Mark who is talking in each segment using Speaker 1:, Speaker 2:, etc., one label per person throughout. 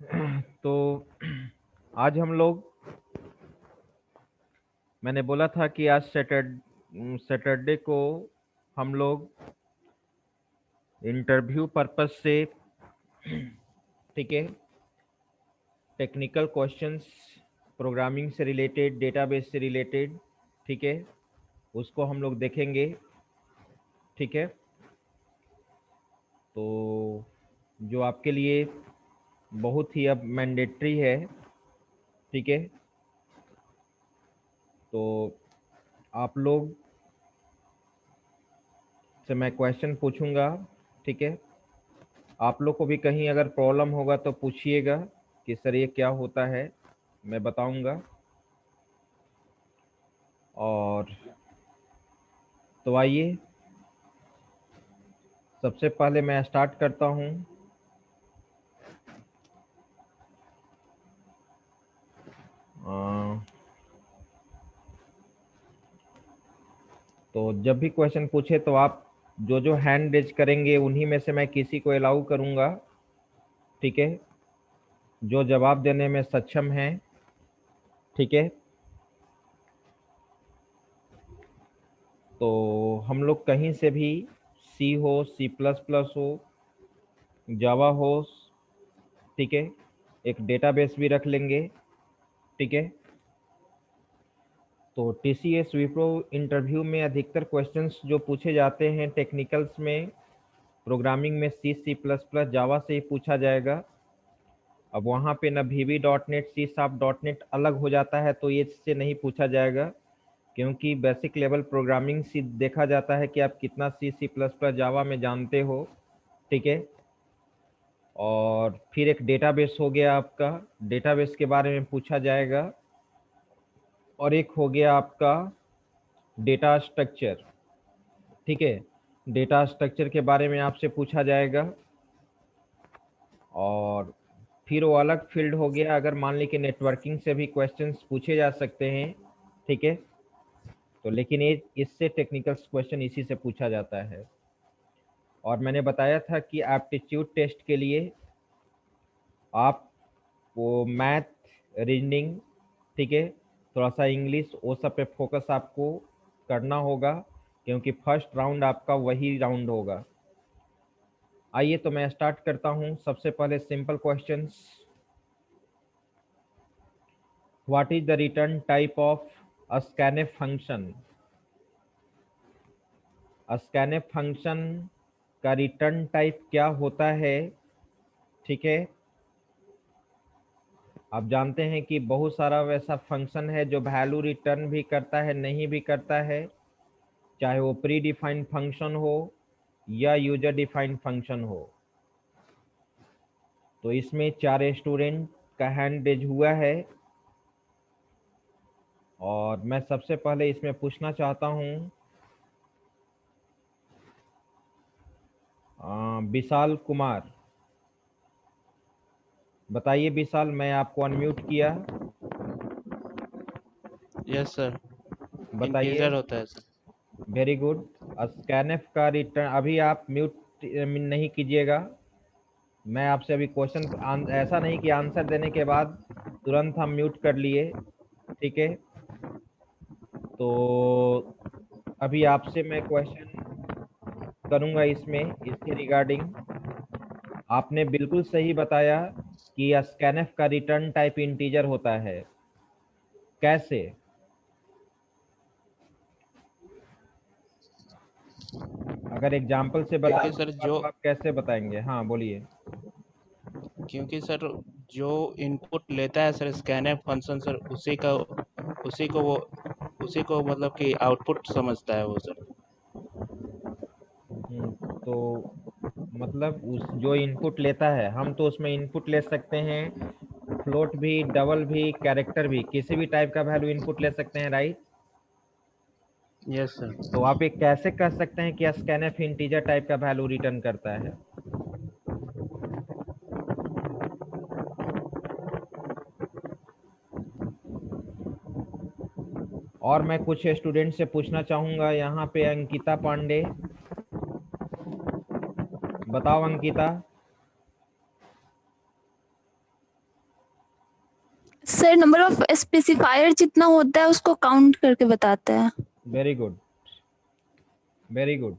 Speaker 1: तो आज हम लोग, मैंने बोला था कि आज सैटरडे को हम लोग इंटरव्यू पर्पस से, ठीक है, टेक्निकल क्वेश्चंस, प्रोग्रामिंग से रिलेटेड, डेटाबेस से रिलेटेड, ठीक है, उसको हम लोग देखेंगे। ठीक है, तो जो आपके लिए बहुत ही अब मैंडेटरी है। ठीक है, तो आप लोग से मैं क्वेश्चन पूछूंगा। ठीक है, आप लोग को भी कहीं अगर प्रॉब्लम होगा तो पूछिएगा कि सर ये क्या होता है, मैं बताऊंगा। और तो आइए, सबसे पहले मैं स्टार्ट करता हूं। तो जब भी क्वेश्चन पूछे तो आप जो जो हैंड रेज करेंगे उन्हीं में से मैं किसी को अलाउ करूंगा। ठीक है, जो जवाब देने में सक्षम हैं। ठीक है, तो हम लोग कहीं से भी, सी हो, सी प्लस प्लस हो, जावा हो, ठीक है, एक डेटाबेस भी रख लेंगे। ठीक है, तो टीसीएस विप्रो इंटरव्यू में अधिकतर क्वेश्चंस जो पूछे जाते हैं टेक्निकल्स में, प्रोग्रामिंग में सी, सी प्लस प्लस, जावा से ही पूछा जाएगा। अब वहाँ पे न VB dot net, C sharp dot net अलग हो जाता है, तो ये इससे नहीं पूछा जाएगा, क्योंकि बेसिक लेवल प्रोग्रामिंग से देखा जाता है कि आप कितना सी, सी प्लस प्लस, जावा में जानते हो। ठीक है, और फिर एक डेटाबेस हो गया आपका, डेटाबेस के बारे में पूछा जाएगा। और एक हो गया आपका डेटा स्ट्रक्चर। ठीक है, डेटा स्ट्रक्चर के बारे में आपसे पूछा जाएगा। और फिर वो अलग फील्ड हो गया, अगर मान ली कि नेटवर्किंग से भी क्वेश्चंस पूछे जा सकते हैं। ठीक है, तो लेकिन ये इससे टेक्निकल क्वेश्चन इसी से पूछा जाता है। और मैंने बताया था कि एप्टीट्यूड टेस्ट के लिए आप वो मैथ, रीजनिंग, ठीक है, थोड़ा सा इंग्लिश, वो सब पे फोकस आपको करना होगा, क्योंकि फर्स्ट राउंड आपका वही राउंड होगा। आइए, तो मैं स्टार्ट करता हूं। सबसे पहले simple questions. What is the return type of scanf function? Scanf function का रिटर्न टाइप क्या होता है? ठीक है, आप जानते हैं कि बहुत सारा वैसा फंक्शन है जो वैल्यू रिटर्न भी करता है, नहीं भी करता है, चाहे वो प्री डिफाइंड फंक्शन हो या यूजर डिफाइंड फंक्शन हो। तो इसमें 4 स्टूडेंट का हैंड रेज हुआ है, और मैं सबसे पहले इसमें पूछना चाहता हूं विशाल कुमार। बताइए विशाल, मैं आपको अनम्यूट किया।
Speaker 2: Yes sir.
Speaker 1: बताइए।
Speaker 2: इंटीजर होता है सर।
Speaker 1: Very good. स्कैनफ का रिटर्न, अभी आप म्यूट नहीं कीजिएगा। मैं आपसे अभी क्वेश्चन, ऐसा नहीं कि आंसर देने के बाद तुरंत हम म्यूट कर लिए। ठीक है, तो अभी आपसे मैं क्वेश्चन करूंगा इसमें, इसके रिगार्डिंग। आपने बिल्कुल सही बताया कि स्कैनफ का रिटर्न टाइप इंटीजर होता है। कैसे? अगर एग्जाम्पल से
Speaker 2: क्योंकि सर
Speaker 1: बताइएगा
Speaker 2: जो
Speaker 1: तो आप कैसे बताएंगे? हाँ, बोलिए।
Speaker 2: क्योंकि सर जो इनपुट लेता है सर स्कैनर फंक्शन सर उसी को वो उसी को मतलब कि आउटपुट समझता है वो सर।
Speaker 1: तो मतलब उस जो इनपुट लेता है, हम तो उसमें इनपुट ले सकते हैं फ्लोट भी, डबल भी, कैरेक्टर भी, किसी भी टाइप का वैल्यू इनपुट ले सकते हैं, राइट?
Speaker 2: Yes sir.
Speaker 1: तो आप ये कैसे कह सकते हैं कि स्कैनफ इंटीजर टाइप का वैल्यू रिटर्न करता है? और मैं कुछ स्टूडेंट से पूछना चाहूंगा, यहाँ पे अंकिता पांडे। बताओ Ankita.
Speaker 3: Sir number of specifier जितना होता है उसको काउंट करके बताता है।
Speaker 1: Very good, very good.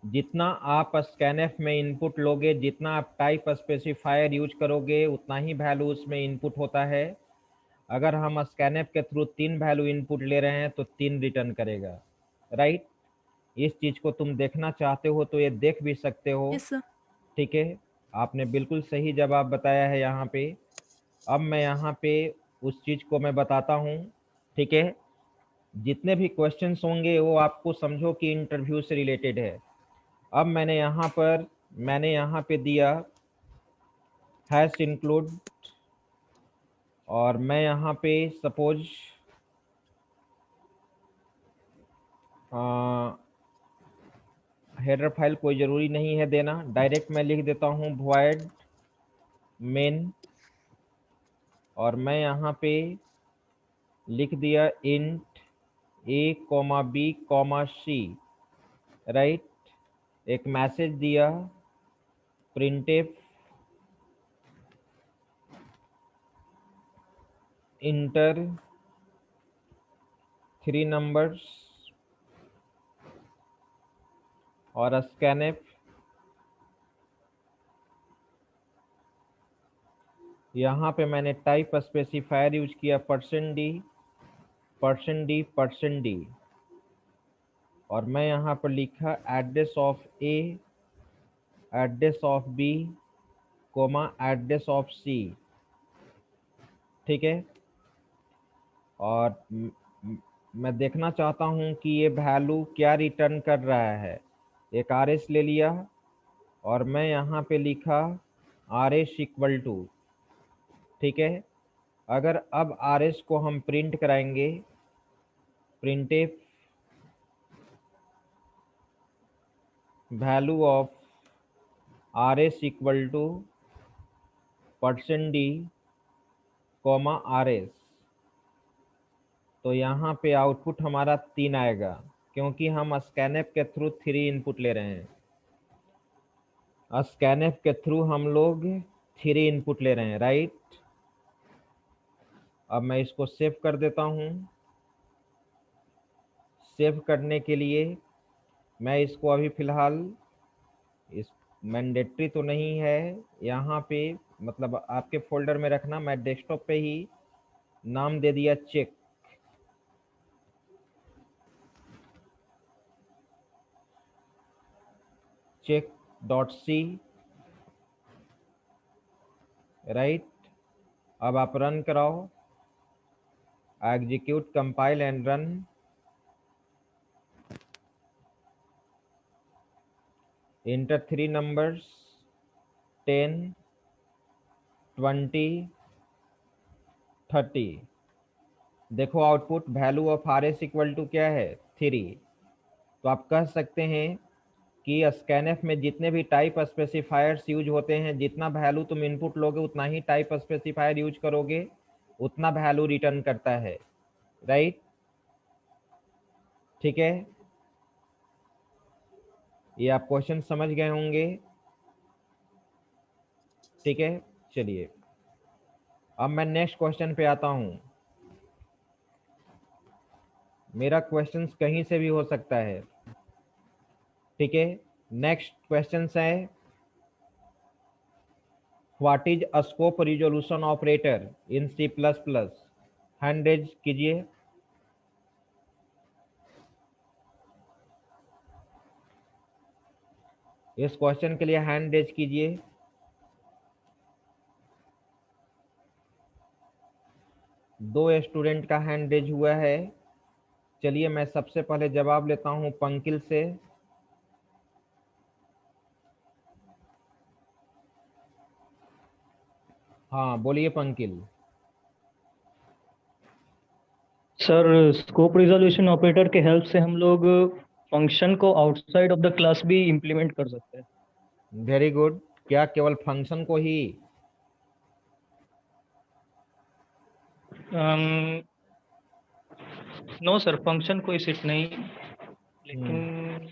Speaker 1: जितना आप स्कैनएफ में इनपुट लोगे, जितना आप टाइप स्पेसिफायर यूज करोगे, उतना ही वैल्यू उसमें इनपुट होता है। अगर हम स्कैनएफ के थ्रू 3 वैल्यू इनपुट ले रहे हैं तो 3 रिटर्न करेगा, राइट। इस चीज को तुम देखना चाहते हो तो ये देख भी सकते हो।
Speaker 3: Yes sir.
Speaker 1: ठीक है, आपने बिल्कुल सही जवाब बताया है यहाँ पे। अब मैं यहाँ पे उस चीज को मैं बताता हूँ। ठीक है, जितने भी क्वेश्चंस होंगे वो आपको समझो कि इंटरव्यू से रिलेटेड है। अब मैंने यहाँ पे दिया हैश इंक्लूड, और मैं यहाँ पे सपोज हेडर फाइल कोई ज़रूरी नहीं है देना, डायरेक्ट मैं लिख देता हूँ void main, और मैं यहाँ पे लिख दिया int a, b, c, right. एक मैसेज दिया printf इंटर 3 नंबर्स और स्कैनफ। यहाँ पे मैंने टाइप स्पेसिफायर यूज किया %d, और मैं यहाँ पर लिखा address of a, address of b, address of c. ठीक है, और मैं देखना चाहता हूँ कि ये वैल्यू क्या रिटर्न कर रहा है। एक आर एस ले लिया और मैं यहाँ पे लिखा आर एस इक्वल टू। ठीक है, अगर अब आर एस को हम प्रिंट कराएंगे, printf value of R S equal to %d, R S, तो यहाँ पे आउटपुट हमारा 3 आएगा, क्योंकि हम स्कैनएफ के थ्रू 3 इनपुट ले रहे हैं। स्कैनएफ के थ्रू हम लोग 3 इनपुट ले रहे हैं, राइट। अब मैं इसको सेव कर देता हूँ। सेव करने के लिए मैं इसको अभी फ़िलहाल, इस मैंडेटरी तो नहीं है यहाँ पे, मतलब आपके फोल्डर में रखना, मैं डेस्कटॉप पे ही नाम दे दिया check. Check dot C, right. अब आप रन कराओ, execute, compile and run. Enter 3 numbers 10, 20, 30। देखो output value of R S equal to क्या है, 3। तो आप कह सकते हैं कि स्कैनएफ में जितने भी टाइप स्पेसिफायर्स यूज होते हैं, जितना वैल्यू तुम इनपुट लोगे उतना ही टाइप स्पेसिफायर यूज करोगे, उतना वैल्यू रिटर्न करता है, राइट। ठीक है, ये आप क्वेश्चन समझ गए होंगे। ठीक है, चलिए अब मैं नेक्स्ट क्वेश्चन पे आता हूं। मेरा क्वेश्चन कहीं से भी हो सकता है। ठीक है, नेक्स्ट क्वेश्चन है what is scope resolution operator in C++। Hand raise कीजिए। इस क्वेश्चन के लिए हैंड रेज कीजिए। दो स्टूडेंट का हैंड रेज हुआ है। चलिए मैं सबसे पहले जवाब लेता हूं पंकिल से। हाँ बोलिए पंकिल।
Speaker 4: सर स्कोप रिजोल्यूशन ऑपरेटर के हेल्प से हम लोग फंक्शन को आउटसाइड ऑफ द क्लास भी इम्प्लीमेंट कर सकते हैं।
Speaker 1: Very good. क्या केवल फंक्शन को ही?
Speaker 4: नो सर, फंक्शन कोई सिर्फ नहीं,
Speaker 1: हम्म,
Speaker 4: लेकिन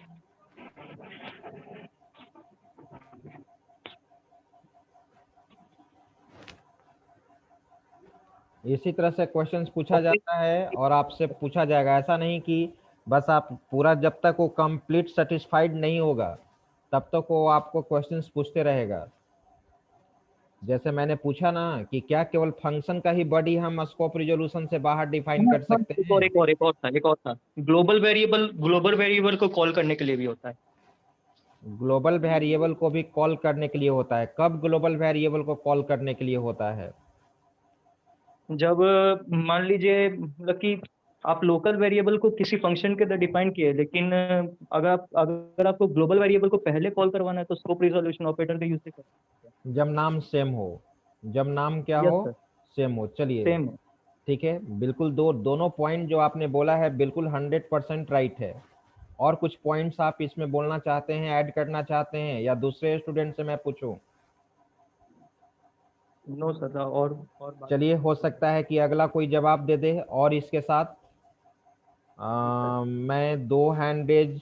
Speaker 1: इसी तरह से क्वेश्चंस पूछा जाता है और आपसे पूछा जाएगा। ऐसा नहीं कि बस आप पूरा, जब तक वो कंप्लीट सेटिस्फाइड नहीं होगा तब तक वो आपको क्वेश्चंस पूछते रहेगा। जैसे मैंने पूछा ना कि क्या केवल फंक्शन का ही बॉडी हम स्कोप रिजोल्यूशन से बाहर डिफाइन कर सकते
Speaker 4: एक
Speaker 1: हैं?
Speaker 4: और एक और एक और था ग्लोबल वेरिएबल को कॉल करने के लिए भी होता है।
Speaker 1: ग्लोबल वेरिएबल को भी कॉल करने के लिए होता है। कब ग्लोबल वेरिएबल को कॉल करने के लिए होता है?
Speaker 4: जब मान लीजिए मतलब कि आप लोकल वेरिएबल को किसी फंक्शन के अंदर डिफाइन किए, लेकिन अगर आपको ग्लोबल वेरिएबल को पहले कॉल करवाना है तो स्कोप रिजोल्यूशन ऑपरेटर का यूज से कर सकते
Speaker 1: जब नाम सेम हो। जब नाम क्या
Speaker 4: हैं। यस
Speaker 1: हो?
Speaker 4: सर,
Speaker 1: सेम हो। चलिए
Speaker 4: सेम है।
Speaker 1: ठीक है, बिल्कुल दोनों पॉइंट जो आपने बोला है बिल्कुल 100% राइट है। और कुछ पॉइंट्स आप इसमें बोलना चाहते हैं, ऐड करना चाहते हैं, या दूसरे स्टूडेंट से मैं पूछूं?
Speaker 4: नो सर, और बात
Speaker 1: चलिए, हो सकता है कि अगला कोई जवाब दे दे। और इसके साथ मैं 2 हैंड रेज,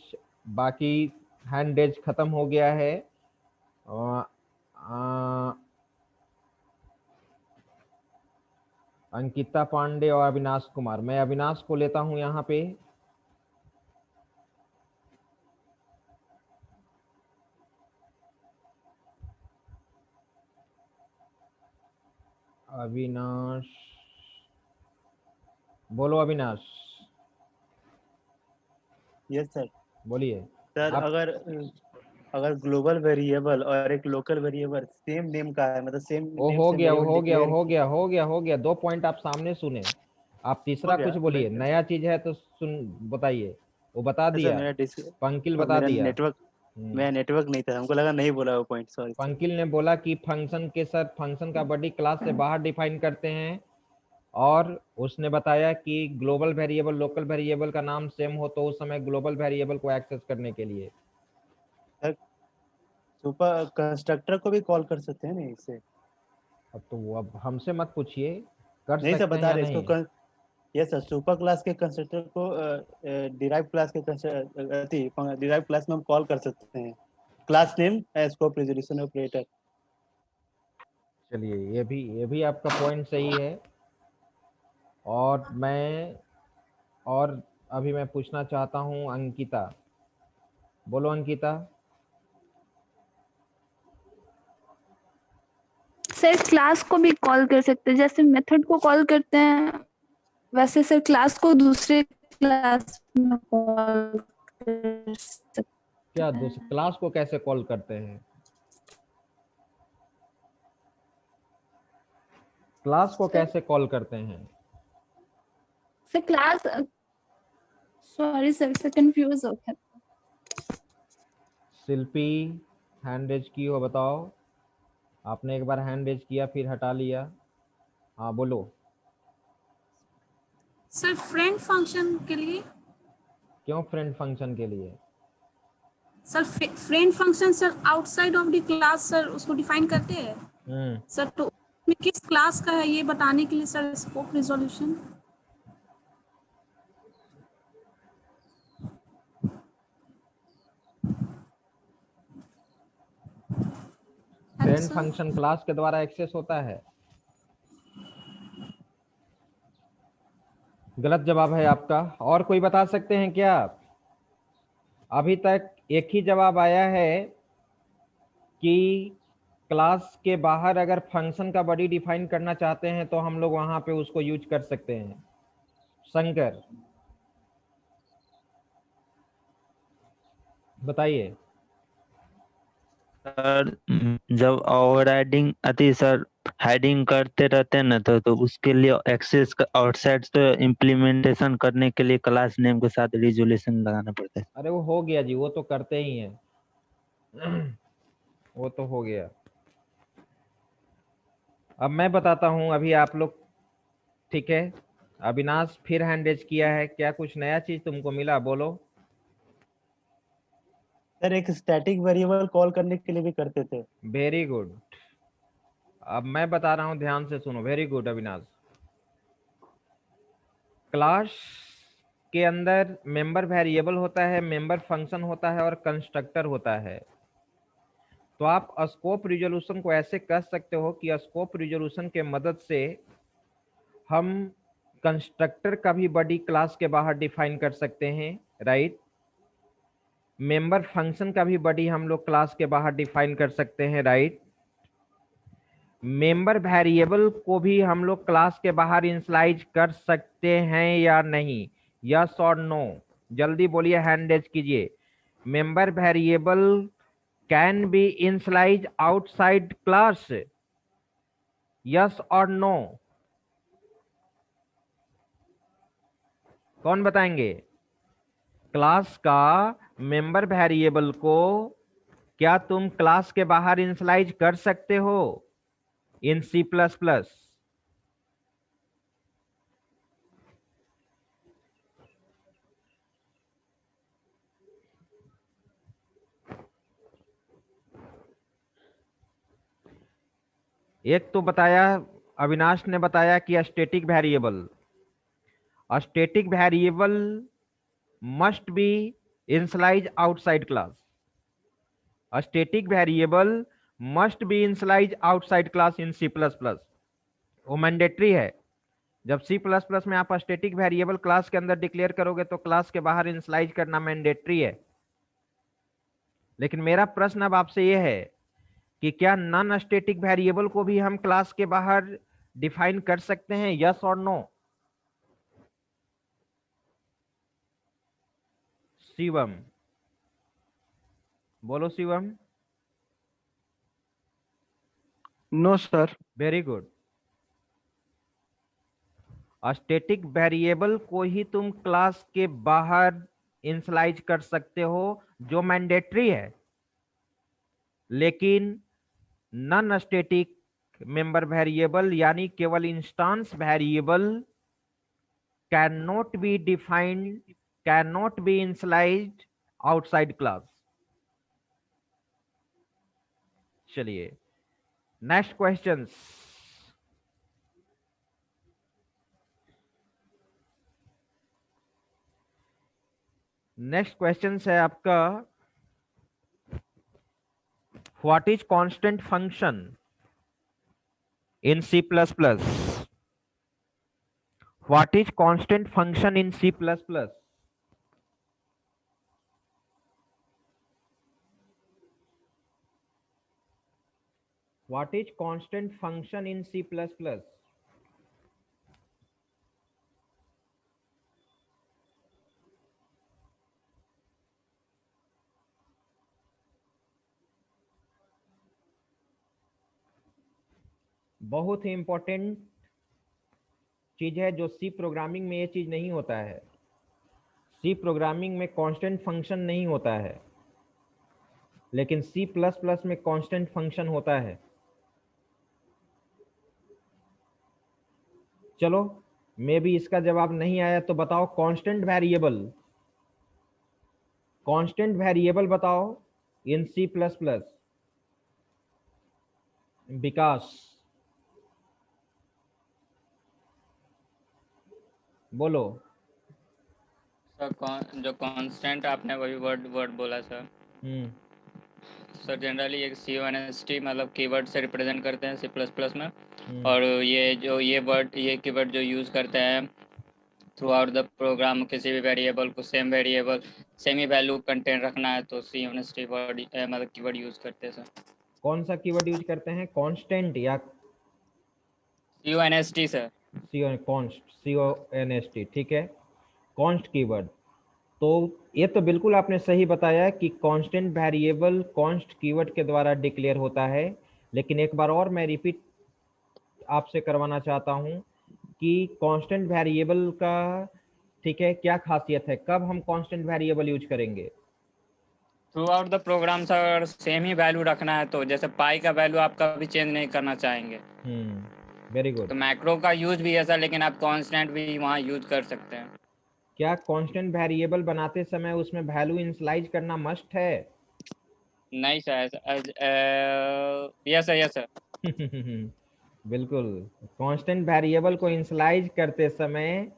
Speaker 1: बाकी हैंड रेज खत्म हो गया है। अ, अ, अंकिता पांडे और अविनाश कुमार। मैं अविनाश को लेता हूं यहाँ पे। अविनाश, बोलो अविनाश,
Speaker 5: यस सर।
Speaker 1: बोलिए।
Speaker 5: सर
Speaker 1: आप
Speaker 5: अगर अगर ग्लोबल वेरिएबल और एक लोकल वेरिएबल सेम नेम का है, मतलब सेम
Speaker 1: वो
Speaker 5: नेम
Speaker 1: हो
Speaker 5: से
Speaker 1: गया, वो
Speaker 5: वेरिएबल
Speaker 1: हो गया, वो
Speaker 5: डिक्लेयर
Speaker 1: हो
Speaker 5: किया
Speaker 1: गया, हो गया, हो गया। 2 पॉइंट आप सामने सुने। आप
Speaker 5: हो
Speaker 1: तीसरा
Speaker 5: गया
Speaker 1: कुछ बोलिए,
Speaker 5: मैं
Speaker 1: नया चीज है तो सुन, बताइए। वो बता
Speaker 5: सर
Speaker 1: दिया,
Speaker 5: मेरा
Speaker 1: पंकिल बता
Speaker 5: मेरा
Speaker 1: दिया।
Speaker 5: नेटवर्क मेरा नेटवर्क नहीं था, हमको लगा नहीं बोला वो पॉइंट, सॉरी सर।
Speaker 1: पंकिल ने बोला कि फंक्शन के सर, फंक्शन का बॉडी क्लास से बाहर डिफाइन करते हैं। और उसने बताया कि ग्लोबल वेरिएबल लोकल वेरिएबल का नाम सेम हो तो उस समय ग्लोबल वेरिएबल को एक्सेस करने के लिए।
Speaker 5: सर सुपर कंस्ट्रक्टर को भी कॉल कर सकते हैं ना इससे?
Speaker 1: अब तो वो, अब हमसे मत पूछिए कर
Speaker 5: नहीं सर,
Speaker 1: सकते हैं
Speaker 5: बता
Speaker 1: या
Speaker 5: रहे
Speaker 1: नहीं।
Speaker 5: इसको। यस सर, सुपर क्लास के कंस्ट्रक्टर को डिराइव क्लास के डिराइव क्लास में हम कॉल कर सकते हैं। Class name scope resolution operator.
Speaker 1: चलिए, ये भी आपका पॉइंट सही है। और मैं, और अभी मैं पूछना चाहता हूं अंकिता। बोलो अंकिता।
Speaker 3: सर क्लास को भी कॉल कर सकते हैं, जैसे मेथड को कॉल करते हैं वैसे सर क्लास को दूसरे क्लास में कॉल कर सकते
Speaker 1: क्या
Speaker 3: हैं।
Speaker 1: दूसरे क्लास को कैसे कॉल करते हैं? क्लास को कैसे कॉल करते हैं?
Speaker 3: Sir class, sorry sir confuse हो गया।
Speaker 1: शिल्पी हैंड रेज की हो, बताओ। आपने एक बार हैंड रेज किया फिर हटा लिया। हाँ बोलो।
Speaker 6: सर फ्रेंड फंक्शन के लिए।
Speaker 1: क्यों फ्रेंड फंक्शन के लिए?
Speaker 6: Sir friend function sir outside of the class sir उसको डिफाइन करते हैं सर, तो उसमें किस क्लास का है ये बताने के लिए sir scope resolution.
Speaker 1: Friend function class के द्वारा एक्सेस होता है। गलत जवाब है आपका। और कोई बता सकते हैं क्या? अभी तक एक ही जवाब आया है कि क्लास के बाहर अगर फंक्शन का बॉडी डिफाइन करना चाहते हैं तो हम लोग वहां पे उसको यूज कर सकते हैं। शंकर बताइए।
Speaker 7: सर जब ओवरराइडिंग आती है सर, हेडिंग करते रहते हैं ना, तो उसके लिए एक्सेस आउटसाइड तो इम्प्लीमेंटेशन करने के लिए क्लास नेम के साथ रिजोल्यूशन लगाना पड़ता है।
Speaker 1: अरे वो हो गया जी, वो तो करते ही हैं। वो तो हो गया। अब मैं बताता हूं, अभी आप लोग, ठीक है। अविनाश फिर हैंड रेज किया है, क्या कुछ नया चीज तुमको मिला? बोलो।
Speaker 5: सर एक स्टैटिक वेरिएबल कॉल करने के लिए भी करते थे।
Speaker 1: Very good. अब मैं बता रहा हूं, ध्यान से सुनो। Very good Avinash. क्लास के अंदर मेंबर वेरिएबल होता है, मेंबर फंक्शन होता है और कंस्ट्रक्टर होता है। तो आप स्कोप रिजोल्यूशन को ऐसे कर सकते हो कि स्कोप रिजोल्यूशन के मदद से हम कंस्ट्रक्टर का भी बॉडी क्लास के बाहर डिफाइन कर सकते हैं, राइट। मेंबर फंक्शन का भी बॉडी हम लोग क्लास के बाहर डिफाइन कर सकते हैं, राइट। मेंबर वेरिएबल को भी हम लोग क्लास के बाहर इनिशियलाइज कर सकते हैं या नहीं, यस और नो? जल्दी बोलिए, हैंड रेज कीजिए। Member variable can be initialize outside class, yes और नो? कौन बताएंगे? क्लास का मेंबर वेरिएबल को क्या तुम क्लास के बाहर इनिशियलाइज कर सकते हो इन C++? एक तो बताया, अविनाश ने बताया कि static variable must be initialized outside class. A static variable must be initialized outside class in C++. वो मैंडेटरी है। जब C++ में आप स्टैटिक वेरिएबल क्लास के अंदर डिक्लेयर करोगे तो क्लास के बाहर इनिशियलाइज करना मैंडेटरी है। लेकिन मेरा प्रश्न अब आपसे यह है कि क्या नॉन स्टैटिक वेरिएबल को भी हम क्लास के बाहर डिफाइन कर सकते हैं, यस और नो? शिवम, बोलो Shivam.
Speaker 8: No sir.
Speaker 1: Very good. Static variable को ही तुम क्लास के बाहर इनिशियलाइज कर सकते हो, जो मैंडेटरी है। लेकिन नॉन स्टैटिक मेंबर वेरिएबल यानी केवल instance variable can not be defined, can not be initialised outside class. चलिए नेक्स्ट क्वेश्चंस। नेक्स्ट क्वेश्चन है आपका, what is constant function in C++? What is constant function in C++? What is constant function in C++? बहुत ही important चीज है, जो सी programming में ये चीज नहीं होता है। सी प्रोग्रामिंग में कांस्टेंट फंक्शन नहीं होता है, लेकिन C++ में कांस्टेंट फंक्शन होता है। चलो, मे भी इसका जवाब नहीं आया तो बताओ, कांस्टेंट वेरिएबल बताओ इन C++। विकास बोलो।
Speaker 9: सर जो कांस्टेंट आपने वही वर्ड बोला सर। सर जनरली एक CONST मतलब कीवर्ड से रिप्रेजेंट करते हैं C++ में। और ये कीवर्ड जो यूज करते हैं थ्रू आउट द प्रोग्राम, किसी भी वेरिएबल को सेम ही वैल्यू कंटेंट रखना है तो CONST वर्ड मतलब कीवर्ड यूज करते हैं सर।
Speaker 1: कौन सा कीवर्ड यूज करते हैं, कांस्टेंट या
Speaker 9: CONST सर?
Speaker 1: CONST, ठीक है, कॉन्स्ट कीवर्ड। तो ये तो बिल्कुल आपने सही बताया कि कांस्टेंट वेरिएबल कॉन्स्ट कीवर्ड के द्वारा डिक्लेयर होता है। लेकिन एक बार और मैं रिपीट आपसे करवाना चाहता हूं कि कांस्टेंट वेरिएबल का, ठीक है, क्या खासियत है, कब हम कांस्टेंट वेरिएबल यूज करेंगे?
Speaker 9: Throughout the program sir same ही वैल्यू रखना है, तो जैसे पाई का वैल्यू आप कभी चेंज नहीं करना चाहेंगे।
Speaker 1: Very good.
Speaker 9: तो मैक्रो का यूज भी है सर, लेकिन आप कांस्टेंट भी वहाँ यूज कर सकते हैं।
Speaker 1: क्या कांस्टेंट वेरिएबल बनाते समय उसमें वैल्यू इनिशियलाइज करना मस्ट है?
Speaker 9: नहीं सर, यस सर।
Speaker 1: बिल्कुल, कांस्टेंट वेरिएबल को इनिशियलाइज करते समय,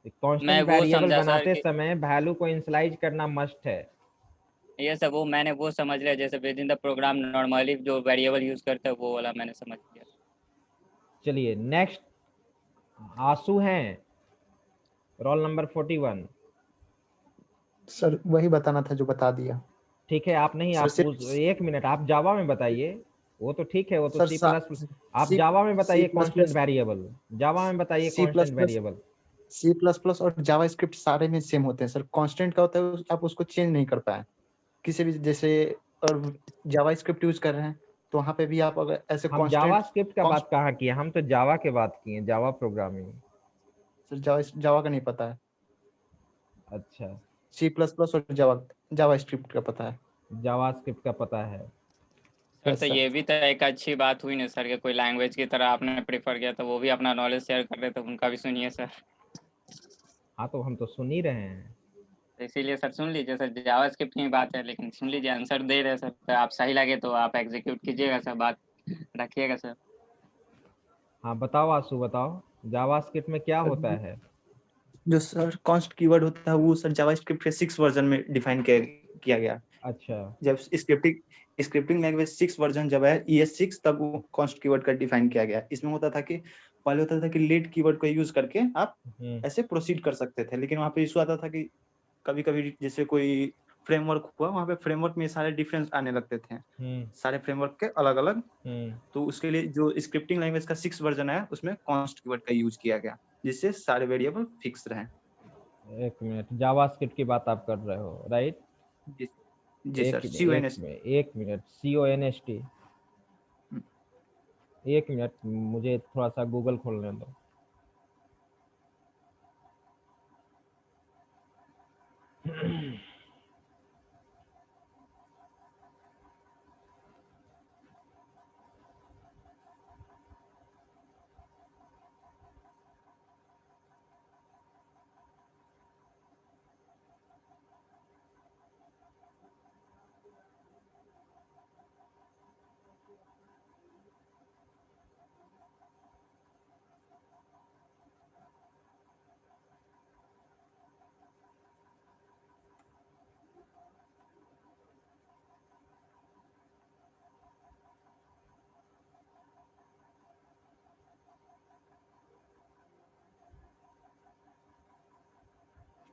Speaker 1: कांस्टेंट
Speaker 9: वो
Speaker 1: वेरिएबल
Speaker 9: समझा
Speaker 1: बनाते
Speaker 9: सर
Speaker 1: समय वैल्यू को इनिशियलाइज करना मस्ट है।
Speaker 9: ये सब मैंने वो समझ लिया, जैसे within the program normally जो वेरिएबल यूज करते हैं वो वाला मैंने समझ लिया।
Speaker 1: चलिए नेक्स्ट आंसू हैं, रोल नंबर 41।
Speaker 10: सर वही बताना था जो बता दिया।
Speaker 1: ठीक है, आप नहीं,
Speaker 10: सर
Speaker 1: आप
Speaker 10: सिर्फ
Speaker 1: एक मिनट, आप जावा में बताइए। वो तो ठीक है, वो तो
Speaker 10: सर
Speaker 1: सी प्लस, आप
Speaker 10: सी
Speaker 1: जावा में
Speaker 10: सी
Speaker 1: बताइए
Speaker 10: plus
Speaker 1: constant
Speaker 10: plus
Speaker 1: variable, Java में बताइए
Speaker 10: C plus
Speaker 1: constant
Speaker 10: plus
Speaker 1: variable.
Speaker 10: C plus plus और जावास्क्रिप्ट सारे में सेम होते हैं सर। कांस्टेंट का होता है आप उसको चेंज नहीं कर पाए किसी भी, जैसे और जावास्क्रिप्ट यूज कर रहे हैं तो वहां पे भी आप अगर ऐसे
Speaker 1: हम
Speaker 10: कांस्टेंट
Speaker 1: जावास्क्रिप्ट का बात कहाँ किए, हम तो जावा के बात किए, जावा प्रोग्रामिंग।
Speaker 10: सर जावा का नहीं पता है।
Speaker 1: अच्छा,
Speaker 10: सी प्लस प्लस और जावास्क्रिप्ट का पता है।
Speaker 1: जावास्क्रिप्ट का पता है।
Speaker 9: सर
Speaker 10: यस
Speaker 9: तो
Speaker 10: सर।
Speaker 9: ये भी तो एक अच्छी बात हुई ना सर कि कोई लैंग्वेज की तरह आपने प्रेफर किया, तो वो भी अपना नॉलेज शेयर कर रहे, तो उनका भी सुनिए सर।
Speaker 1: हाँ तो हम तो सुन ही रहे हैं।
Speaker 9: तो इसीलिए सर सुन लीजिए सर, जावास्क्रिप्ट की बात है लेकिन सुन लीजिए, आंसर दे रहे सर, तो आप सही लगे तो आप एग्जीक्यूट कीजिएगा सर, बात रखिएगा सर।
Speaker 1: हाँ बताओ आंसू, बताओ जावास्क्रिप्ट में क्या होता है।
Speaker 10: जो सर कॉन्स्ट कीवर्ड होता है वो सर जावास्क्रिप्ट के 6 वर्जन में डिफाइन किया गया।
Speaker 1: अच्छा,
Speaker 10: जब स्क्रिप्टिंग लैंग्वेज 6 वर्जन जब है ES6 तब वो कॉन्स्ट कीवर्ड का डिफाइन किया गया। इसमें होता था कि पहले होता था कि लेट कीवर्ड को यूज करके आप ऐसे प्रोसीड कर सकते थे, लेकिन वहां पे इशू आता था कि कभी कभी जैसे कोई फ्रेमवर्क हुआ, वहां पे फ्रेमवर्क में सारे डिफरेंस आने लगते थे, सारे फ्रेमवर्क के अलग अलग। तो उसके लिए जो स्क्रिप्टिंग लैंग्वेज का 6 वर्जन है उसमें कॉन्स्ट कीवर्ड का यूज किया गया, जिससे सारे वेरिएबल फिक्स रहे।
Speaker 1: एक मिनट, जावास्क्रिप्ट की बात आप कर रहे हो, राइट?
Speaker 10: जी सर।
Speaker 1: एक मिनट, CONST, एक मिनट, मुझे थोड़ा सा गूगल खोलने दो।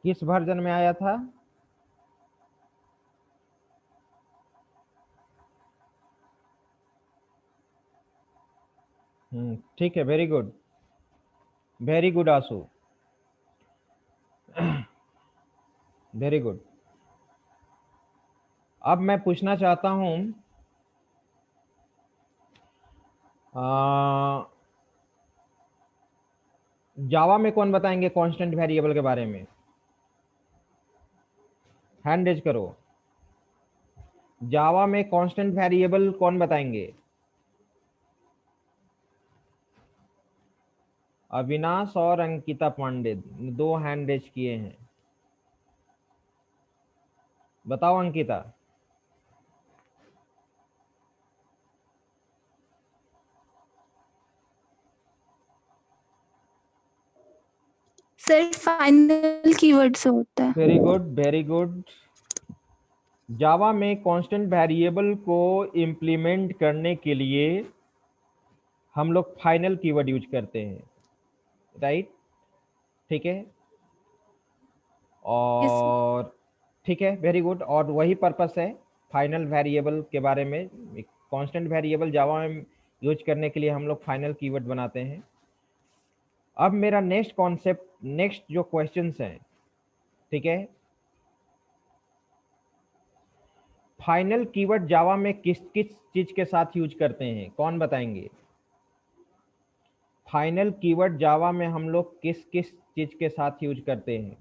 Speaker 1: किस वर्जन में आया था? ठीक है, वेरी गुड, वेरी गुड आंसू, वेरी गुड। अब मैं पूछना चाहता हूं, जावा में कौन बताएंगे कांस्टेंट वेरिएबल के बारे में? हैंड रेज करो। जावा में कांस्टेंट वेरिएबल कौन बताएंगे? अविनाश और अंकिता पांडे, 2 हैंड रेज किए हैं। बताओ अंकिता।
Speaker 3: सर फाइनल कीवर्ड से होता है।
Speaker 1: Very good, very good. Java में कांस्टेंट वेरिएबल को इम्प्लीमेंट करने के लिए हम लोग फाइनल कीवर्ड यूज करते हैं, राइट? ठीक है, और ठीक है, वेरी गुड। और वही पर्पस है फाइनल वेरिएबल के बारे में, कांस्टेंट वेरिएबल जावा में यूज करने के लिए हम लोग फाइनल कीवर्ड बनाते हैं। अब मेरा नेक्स्ट कॉन्सेप्ट, नेक्स्ट जो क्वेश्चंस हैं, ठीक है, फाइनल कीवर्ड जावा में किस किस चीज के साथ यूज करते हैं, कौन बताएंगे? फाइनल कीवर्ड जावा में हम लोग किस किस चीज के साथ यूज करते हैं?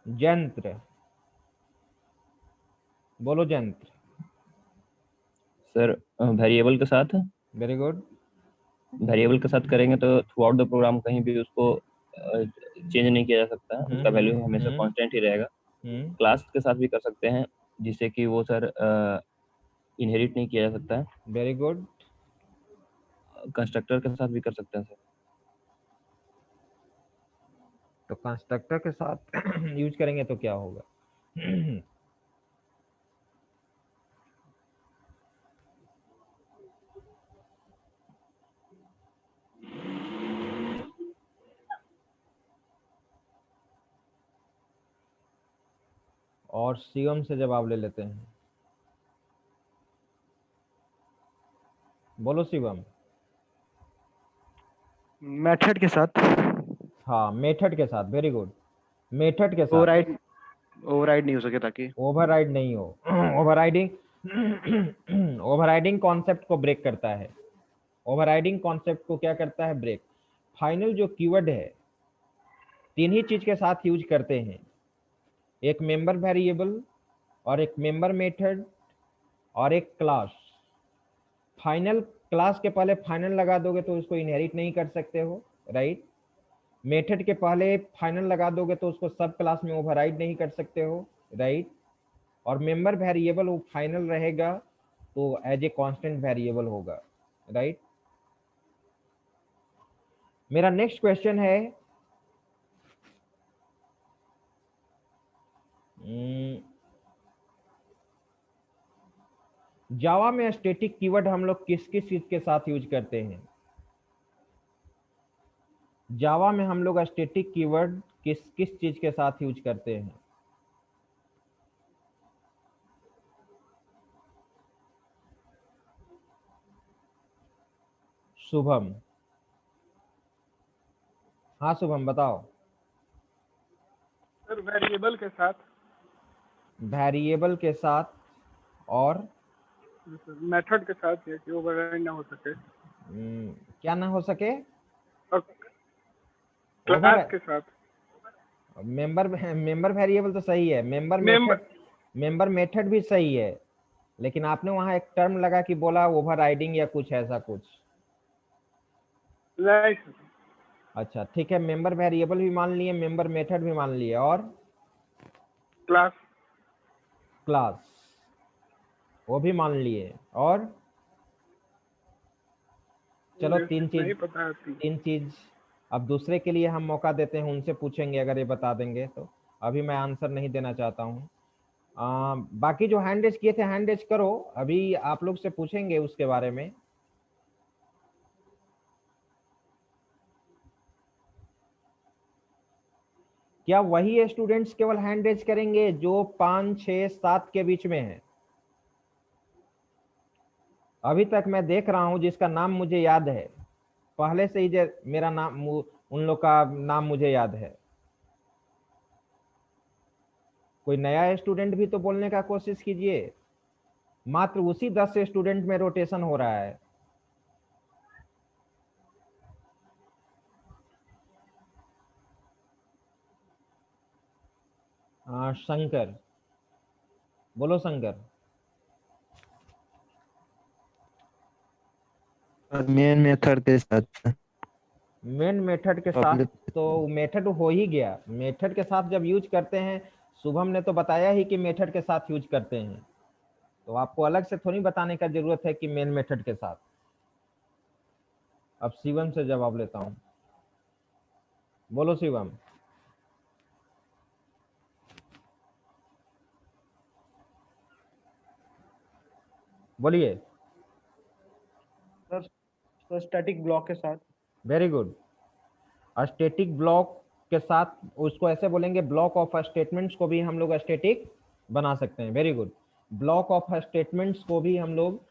Speaker 1: यंत्र, बोलो यंत्र।
Speaker 11: सर वेरिएबल के साथ।
Speaker 1: Very good.
Speaker 11: वेरिएबल के साथ करेंगे तो थ्रू आउट द प्रोग्राम कहीं भी उसको चेंज नहीं किया जा सकता, उसका वैल्यू हमेशा कांस्टेंट ही रहेगा। क्लास के साथ भी कर सकते हैं जिससे कि वो सर इनहेरिट नहीं किया जा सकता है।
Speaker 1: Very good.
Speaker 11: कंस्ट्रक्टर के साथ भी कर सकते हैं सर।
Speaker 1: तो कंस्ट्रक्टर के साथ यूज करेंगे तो क्या होगा? और शिवम से जवाब ले लेते हैं। बोलो शिवम।
Speaker 8: मेथड के साथ।
Speaker 1: हाँ, मेथड के साथ, वेरी गुड। मेथड के साथ
Speaker 8: ओवरराइड नहीं हो सके ताकि
Speaker 1: ओवरराइड नहीं हो। ओवरराइडिंग ओवरराइडिंग कॉन्सेप्ट को ब्रेक करता है। ओवरराइडिंग कॉन्सेप्ट को क्या करता है? ब्रेक। फाइनल जो कीवर्ड है तीन ही चीज के साथ यूज करते हैं, एक मेंबर वेरिएबल और एक मेंबर मेथड और एक क्लास। फाइनल क्लास के पहले फाइनल लगा दोगे तो उसको इनहेरिट नहीं कर सकते हो, राइट। मेथड के पहले फाइनल लगा दोगे तो उसको सब क्लास में ओवरराइड नहीं कर सकते हो, राइट। और मेंबर वेरिएबल वो फाइनल रहेगा तो एज ए कांस्टेंट वेरिएबल होगा, राइट। मेरा नेक्स्ट क्वेश्चन है, जावा में स्टैटिक कीवर्ड हम लोग किस किस चीज के साथ यूज करते हैं? जावा में हम लोग स्टैटिक कीवर्ड किस किस चीज के साथ यूज करते हैं? शुभम। हाँ शुभम बताओ।
Speaker 12: सर वेरिएबल के साथ।
Speaker 1: वेरिएबल के साथ और
Speaker 12: मेथड के साथ है कि ओवरराइड ना हो सके।
Speaker 1: क्या ना हो सके?
Speaker 12: क्लास के साथ।
Speaker 1: मेंबर वेरिएबल तो सही है, मेंबर मेथड भी सही है, लेकिन आपने वहां एक टर्म लगा कि बोला ओवरराइडिंग या कुछ ऐसा कुछ।
Speaker 12: राइट।
Speaker 1: अच्छा ठीक है, मेंबर वेरिएबल भी मान लिए, मेंबर मेथड भी मान लिए, और क्लास वो भी मान लिए, और चलो तीन चीज अब दूसरे के लिए हम मौका देते हैं, उनसे पूछेंगे अगर ये बता देंगे तो। अभी मैं आंसर नहीं देना चाहता हूँ। बाकी जो हैंड रेज किए थे हैंड रेज करो, अभी आप लोग से पूछेंगे उसके बारे में। क्या वही स्टूडेंट्स केवल हैंड रेज करेंगे जो 5, 6, 7 के बीच में है? अभी तक मैं देख रहा हूं जिसका नाम मुझे याद है, पहले से ही मेरा नाम, उन लोग का नाम मुझे याद है। कोई नया स्टूडेंट भी तो बोलने का कोशिश कीजिए। मात्र उसी 10 स्टूडेंट में रोटेशन हो रहा है। शंकर, बोलो शंकर।
Speaker 7: मेन मेथड के साथ।
Speaker 1: मेन मेथड के साथ तो मेथड हो ही गया। मेथड के साथ जब यूज करते हैं, शुभम ने तो बताया ही कि मेथड के साथ यूज करते हैं, तो आपको अलग से थोड़ी बताने का जरूरत है कि मेन मेथड के साथ। अब शिवम से जवाब लेता हूं। बोलो शिवम। बोलिए।
Speaker 4: सर स्टैटिक ब्लॉक के साथ।
Speaker 1: Very good. स्टैटिक ब्लॉक के साथ, उसको ऐसे बोलेंगे ब्लॉक ऑफ स्टेटमेंट्स को भी हम लोग स्टैटिक बना सकते हैं। Very good. Block of statements को भी हम लोग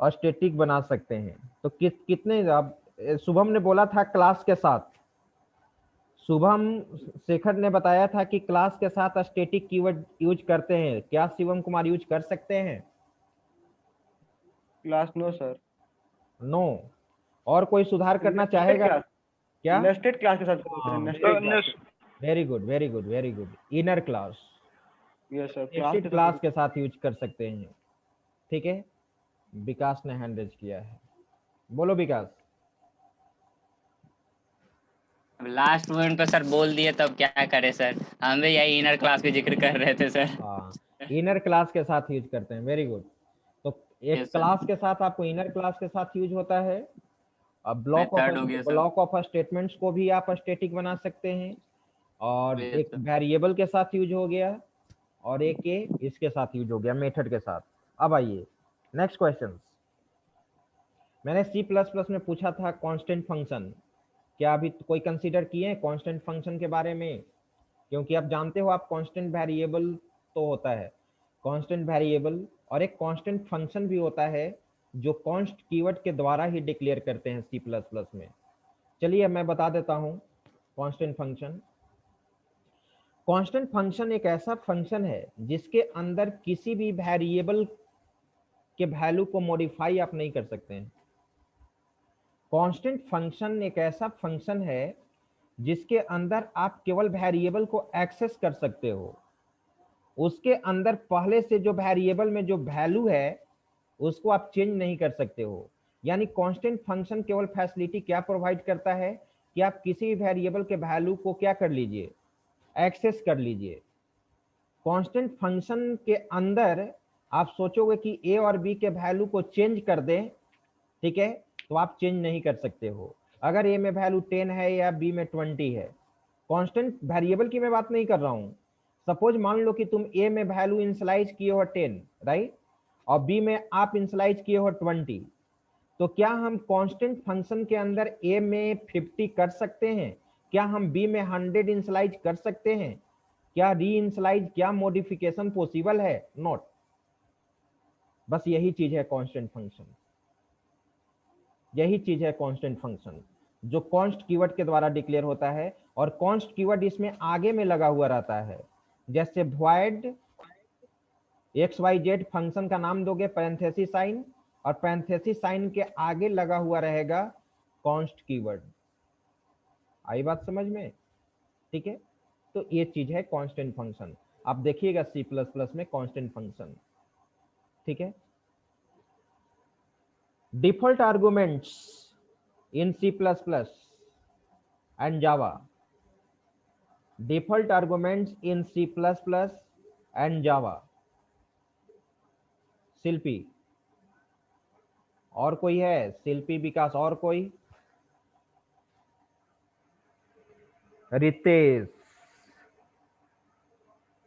Speaker 1: स्टैटिक बना सकते हैं। तो कितने, अब शुभम ने बोला था क्लास के साथ, शुभम शेखर ने बताया था कि क्लास के साथ स्टैटिक कीवर्ड यूज करते हैं। क्या शिवम कुमार यूज कर सकते हैं?
Speaker 4: Class no sir.
Speaker 1: नो। और कोई सुधार करना चाहेगा क्या?
Speaker 4: नेस्टेड क्लास के साथ।
Speaker 1: Very good, very good, very good. Inner class,
Speaker 4: yes sir,
Speaker 1: nested class के साथ यूज कर सकते हैं। ठीक है, विकास ने हैंड रेज किया है। बोलो विकास।
Speaker 9: लास्ट मोमेंट पे सर बोल दिए तब क्या करे सर, हम भी यही इनर क्लास के जिक्र कर रहे थे सर।
Speaker 1: हाँ, इनर क्लास के साथ यूज करते हैं। Very good. तो एक क्लास के साथ आपको इनर क्लास के साथ यूज होता है। अब ब्लॉक ऑफ स्टेटमेंट्स को भी आप स्टैटिक बना सकते हैं, और एक वेरिएबल के साथ यूज हो गया, और एक इसके साथ यूज हो गया, मेथड के साथ। अब आइए नेक्स्ट क्वेश्चन। मैंने C++ में पूछा था कांस्टेंट फंक्शन। क्या अभी कोई कंसीडर किए कांस्टेंट फंक्शन के बारे में? क्योंकि आप जानते हो, आप कांस्टेंट वेरिएबल तो होता है, कांस्टेंट वेरिएबल, और एक कांस्टेंट फंक्शन भी होता है जो कॉन्स्ट कीवर्ड के द्वारा ही डिक्लेयर करते हैं सी प्लस प्लस में। चलिए मैं बता देता हूं कांस्टेंट फंक्शन। कांस्टेंट फंक्शन एक ऐसा फंक्शन है जिसके अंदर किसी भी वेरिएबल के वैल्यू को मॉडिफाई आप नहीं कर सकते हैं। कांस्टेंट फंक्शन एक ऐसा फंक्शन है जिसके अंदर आप केवल वेरिएबल को एक्सेस कर सकते हो, उसके अंदर पहले से जो वेरिएबल में जो वैल्यू है उसको आप चेंज नहीं कर सकते हो। यानी कांस्टेंट फंक्शन केवल फैसिलिटी क्या प्रोवाइड करता है कि आप किसी भी वेरिएबल के वैल्यू को क्या कर लीजिए, एक्सेस कर लीजिए। कांस्टेंट फंक्शन के अंदर आप सोचोगे कि ए और बी के वैल्यू को चेंज कर दें, ठीक है, तो आप चेंज नहीं कर सकते हो। अगर ए में वैल्यू 10 है या बी में 20 है, कांस्टेंट वेरिएबल की मैं बात नहीं कर रहा हूं। सपोज मान लो कि तुम ए में वैल्यू इनिशियलाइज किए हो 10, राइट, और बी में आप इनिशियलाइज किए हो 20, तो क्या हम कांस्टेंट फंक्शन के अंदर ए में 50 कर सकते हैं? क्या हम बी में 100 इनिशियलाइज कर सकते हैं? क्या री इनिशियलाइज, क्या मॉडिफिकेशन पॉसिबल है? नॉट। बस यही चीज है कांस्टेंट फंक्शन, यही चीज है कांस्टेंट फंक्शन, जो कॉन्स्ट कीवर्ड के द्वारा डिक्लेयर होता है। और कॉन्स्ट कीवर्ड इसमें आगे में लगा हुआ रहता है। जैसे वॉइड XYZ फंक्शन का नाम दोगे पैरेंथेसिस साइन, और पैरेंथेसिस साइन के आगे लगा हुआ रहेगा कॉन्स्ट कीवर्ड। आई बात समझ में? ठीक है, तो ये चीज है कांस्टेंट फंक्शन। आप देखिएगा सी प्लस प्लस में कांस्टेंट फंक्शन, ठीक है। Default arguments in C++ and Java, default arguments in C++ and Java। शिल्पी और कोई है? शिल्पी, विकास, और कोई? रितेश,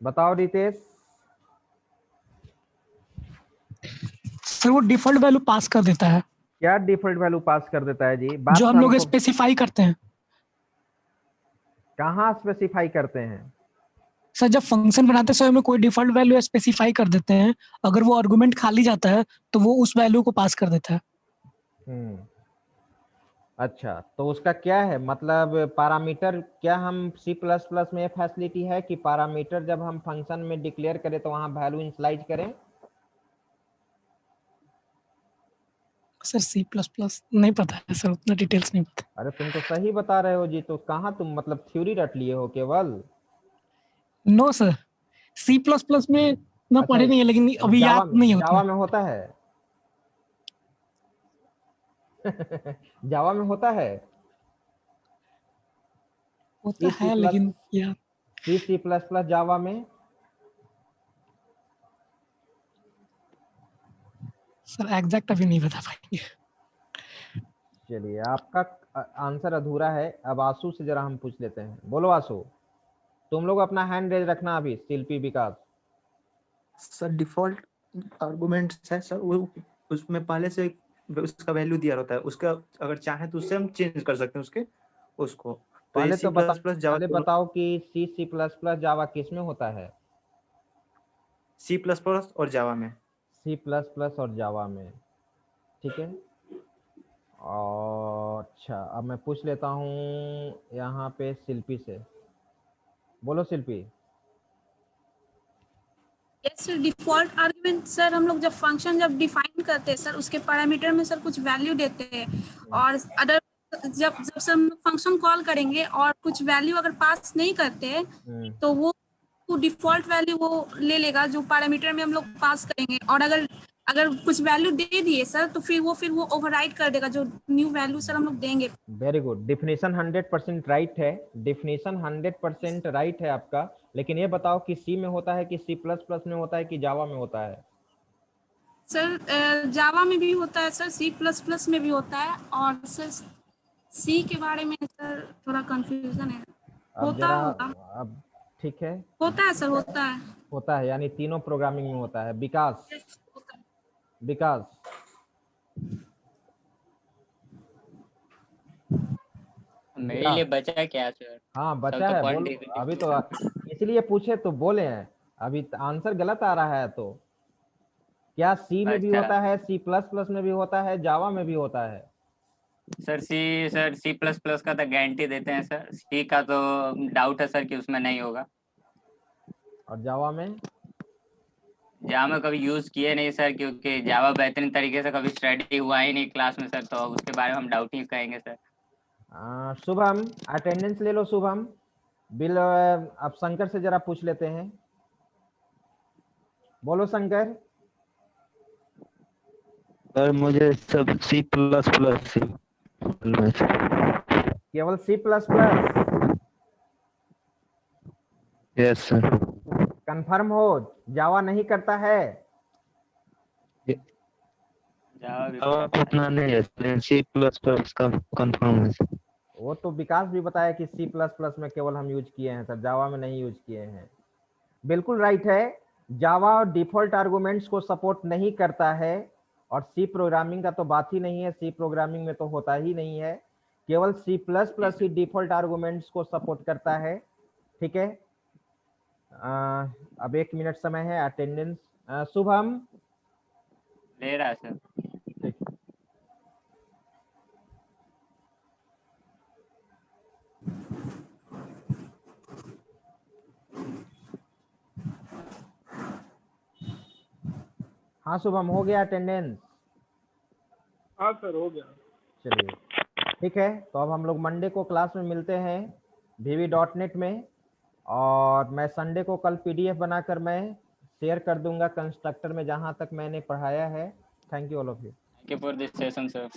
Speaker 1: बताओ रितेश।
Speaker 13: सर वो डिफॉल्ट वैल्यू पास कर देता है।
Speaker 1: क्या डिफॉल्ट वैल्यू पास कर देता है जी? बात
Speaker 13: जो हम लोग स्पेसिफाई करते हैं।
Speaker 1: कहाँ स्पेसिफाई करते हैं?
Speaker 13: सर जब फंक्शन बनाते समय में कोई डिफॉल्ट वैल्यू स्पेसिफाई कर देते हैं, अगर वो आर्गुमेंट खाली जाता है तो वो उस वैल्यू को पास कर देता है।
Speaker 1: अच्छा, तो उसका क्या है मतलब पैरामीटर? क्या हम C++ में फैसिलिटी है कि पैरामीटर जब हम फंक्शन में डिक्लेयर करें तो वहां वैल्यू इनिशियलाइज करें?
Speaker 13: सर C++ नहीं पता है सर, उतना डिटेल्स नहीं पता।
Speaker 1: अरे तुम तो सही बता रहे हो जी, तो कहाँ तुम मतलब थ्योरी रट लिए हो केवल?
Speaker 13: नो सर, C++ में ना पढ़े नहीं है, लेकिन अभी याद नहीं होता।
Speaker 1: जावा में होता है जावा में होता है,
Speaker 13: होता है लेकिन यार
Speaker 1: C++ जावा में।
Speaker 13: सर एग्जैक्ट अभी नहीं बता पाएंगे।
Speaker 1: चलिए, आपका आंसर अधूरा है। अब आंसू से जरा हम पूछ लेते हैं। बोलो आंसू, तुम लोग अपना हैंड रेज रखना अभी। शिल्पी, विकास।
Speaker 10: सर डिफॉल्ट आर्गुमेंट्स है सर, वो उसमें पहले से उसका वैल्यू दिया रहता है, उसका अगर चाहे तो उससे हम चेंज कर सकते हैं उसको।
Speaker 1: पहले तो बताओ कि C++ जावा किस में होता है?
Speaker 10: C++ और जावा में।
Speaker 1: C++ और जावा में, ठीक है। और अच्छा, अब मैं पूछ लेता हूँ यहाँ पे शिल्पी से। बोलो Shilpi.
Speaker 6: Yes sir, default argument sir हम लोग जब फंक्शन जब डिफाइन करते हैं सर, उसके पैरामीटर में सर कुछ वैल्यू देते हैं, और अदर जब सर हम फंक्शन कॉल करेंगे और कुछ वैल्यू अगर पास नहीं करते तो वो डिफॉल्ट वैल्यू वो ले लेगा जो पैरामीटर में हम लोग पास करेंगे। और अगर कुछ वैल्यू दे दिए सर तो फिर वो ओवरराइड कर देगा जो न्यू वैल्यू सर हम लोग देंगे।
Speaker 1: वेरी गुड, डिफिनेशन 100% राइट है, डिफिनेशन 100% राइट है आपका। लेकिन ये बताओ कि सी में होता है कि C++ में होता है कि जावा में होता है?
Speaker 6: सर जावा में भी होता है सर, C++ में भी होता है, और सर सी के बारे में सर थोड़ा कंफ्यूजन है। होता होगा,
Speaker 1: अब ठीक है,
Speaker 6: होता है सर, होता है
Speaker 1: यानी तीनों प्रोग्रामिंग में होता है। विकास,
Speaker 9: मेरे लिए बचा क्या सर?
Speaker 1: हाँ बचा है, बोलो अभी तो, इसलिए पूछे तो बोले हैं। अभी आंसर गलत आ रहा है तो क्या सी में भी
Speaker 9: अच्छा।
Speaker 1: होता है, सी प्लस प्लस में भी होता है, जावा में भी होता है?
Speaker 9: सर सी प्लस प्लस का तो गारंटी देते हैं सर, सी का तो डाउट है सर कि उसमें नहीं होगा।
Speaker 1: और जावा में?
Speaker 9: जावा कभी यूज किए नहीं सर, क्योंकि जावा बेहतरीन तरीके से कभी स्टडी हुआ ही नहीं क्लास में सर, तो उसके बारे में हम डाउट ही कहेंगे सर।
Speaker 1: शुभम अटेंडेंस ले लो शुभम। बिल अब शंकर से जरा पूछ लेते हैं, बोलो शंकर।
Speaker 7: सर मुझे सब सी प्लस प्लस
Speaker 1: केवल C plus plus?
Speaker 7: Yes sir.
Speaker 1: Confirm हो, जावा नहीं करता है?
Speaker 9: जावा
Speaker 7: उतना नहीं है, सी प्लस प्लस का कंफर्म है।
Speaker 1: वो तो विकास भी बताया कि सी प्लस प्लस में केवल हम यूज किए हैं सर, जावा में नहीं यूज किए हैं। बिल्कुल राइट है, जावा डिफॉल्ट आर्गुमेंट्स को सपोर्ट नहीं करता है, और सी प्रोग्रामिंग का तो बात ही नहीं है, सी प्रोग्रामिंग में तो होता ही नहीं है, केवल सी प्लस प्लस ही डिफॉल्ट आर्गुमेंट्स को सपोर्ट करता है। ठीक है, अब 1 मिनट समय है। अटेंडेंस शुभम
Speaker 9: ले रहा है सर।
Speaker 1: ठीक। हाँ शुभम, हो गया अटेंडेंस?
Speaker 12: हाँ सर हो गया।
Speaker 1: चलिए ठीक है, तो अब हम लोग मंडे को क्लास में मिलते हैं vv.net में, और मैं संडे को कल पीडीएफ बनाकर मैं शेयर कर दूंगा कंस्ट्रक्टर में, जहां तक मैंने पढ़ाया है। Thank you all of you.
Speaker 9: Thank you for this session sir.